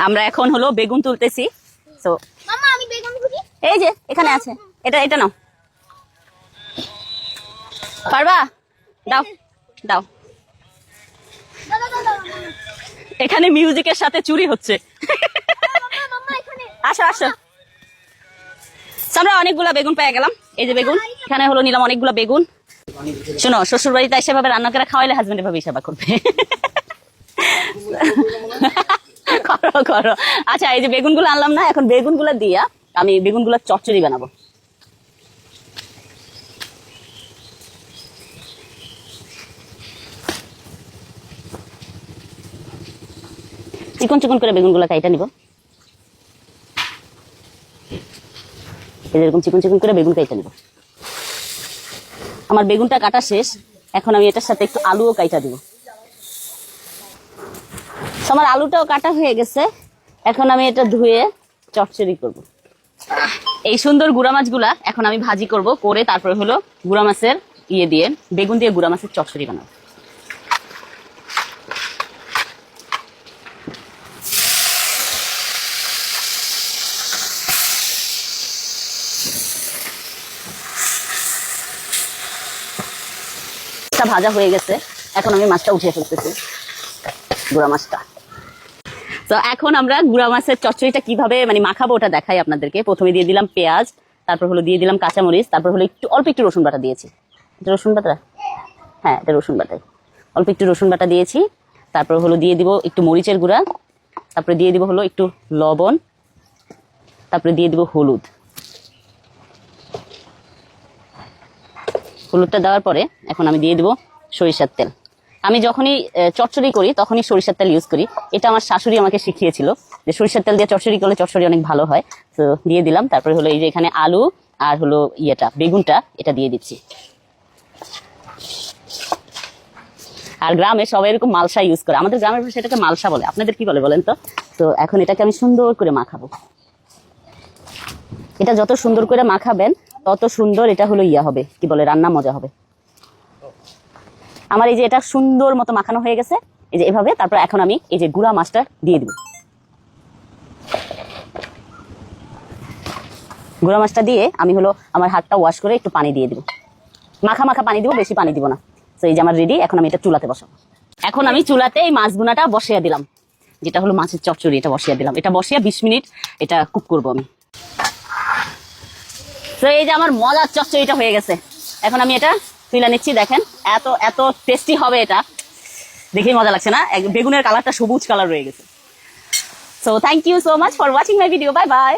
আমরা এখন হলো বেগুন তুলতেছি। তো মামা আমি বেগুন খুঁজি। এই যে এখানে আছে, এটা এটা নাও, পারবা? দাও দাও। দাদা দাদা এখানে মিউজিকের সাথে চুরি হচ্ছে। মামা মামা এখানে আসো আসো। আমরা অনেকগুলা বেগুন পেয়ে গেলাম। এই যে বেগুন, এখানে হলো নিলাম অনেকগুলা বেগুন। শোনো, শ্বশুর বাড়িতে এসে ভাবে রান্না করে খাওয়াইলে হাজবেন্ড এভাবে সেবা করবে। করো করো। আচ্ছা, এই যে বেগুনগুলো আনলাম না, এখন বেগুনগুলো দিয়া আমি বেগুনগুলো চচ্চড়ি বানাবো। চিকন চিকন করে বেগুনগুলো কাইটা নিব। এরকম চিকন চিকন করে বেগুন কাইটা নিব। আমার বেগুনটা কাটা শেষ, এখন আমি এটার সাথে একটু আলুও কাইটা দিব। আমার আলুটাও কাটা হয়ে গেছে, এখন আমি এটা ধুয়ে চচ্চড়ি করব। এই সুন্দর গুড়া মাছগুলা এখন আমি ভাজি করব, করে তারপরে হলো গুড়া মাছের ইয়ে দিয়ে বেগুন দিয়ে গুড়া মাছের চচ্চড়ি বানাবো। ভাজা হয়ে গেছে, এখন আমি মাছটা উঠিয়ে ফেলতেছি, গুড়া মাছটা। তো এখন আমরা গুড়া মাছের চচ্চড়িটা কিভাবে মানে মাখাবো ওটা দেখাই আপনাদেরকে। প্রথমে দিয়ে দিলাম পেঁয়াজ, তারপর হলো দিয়ে দিলাম কাঁচামরিচ, তারপর হলো একটু অল্প একটু রসুন বাটা দিয়েছি। এটা রসুন বাটা, হ্যাঁ এটা রসুন বাটাই, অল্প একটু রসুন বাটা দিয়েছি। তারপর হলো দিয়ে দিব একটু মরিচের গুঁড়া, তারপরে দিয়ে দিব হলো একটু লবণ, তারপরে দিয়ে দিব হলুদ। হলুদটা দেওয়ার পরে এখন আমি দিয়ে দিব সরিষার তেল। আমি যখনই চচ্চড়ি করি তখনই সরিষার তেল ইউজ করি। এটা আমার শাশুড়ি আমাকে শিখিয়েছিল যে সরিষার তেল দিয়ে চচ্চড়ি করলে চচ্চড়ি অনেক ভালো হয়। তো দিয়ে দিলাম। তারপরে হলো এই যে এখানে আলু আর হলো ইয়েটা বেগুনটা এটা দিয়ে দিচ্ছি। আর গ্রামে সবাই এরকম মালসা ইউজ করে, আমাদের গ্রামের ভাষায় এটাকে মালসা বলে, আপনাদের কি বলে বলেন তো? তো এখন এটাকে আমি সুন্দর করে মাখাবো। এটা যত সুন্দর করে মাখাবেন তত সুন্দর এটা হলো ইয়া হবে, কি বলে, রান্না মজা হবে। আমার এই যে এটা সুন্দর মতো মাখানো হয়ে গেছে, এই যে এভাবে। তারপর এখন আমি এই যে গুঁড়া মাছটা দিয়ে দিব। গুঁড়া মাছটা দিয়ে আমি হলো আমার হাতটা ওয়াশ করে একটু পানি দিয়ে দিব, মাখা মাখা পানি দিব, বেশি পানি দিব না। তো এই যে আমার রেডি, এখন আমি এটা চুলাতে বসাবো। এখন আমি চুলাতে এই মাছ ভুনাটা বসিয়ে দিলাম, যেটা হলো মাছের চচ্চড়ি, এটা বসিয়ে দিলাম। এটা বসিয়ে 20 মিনিট এটা কুক করবো আমি। তো এই যে আমার মজার চচ্চড়িটা হয়ে গেছে, এখন আমি এটা তুলে নিচ্ছি। দেখেন এত এত টেস্টি হবে এটা, দেখেই মজা লাগছে না? বেগুনের কালারটা সবুজ কালার রয়ে গেছে। So thank you so much for watching my video. Bye by.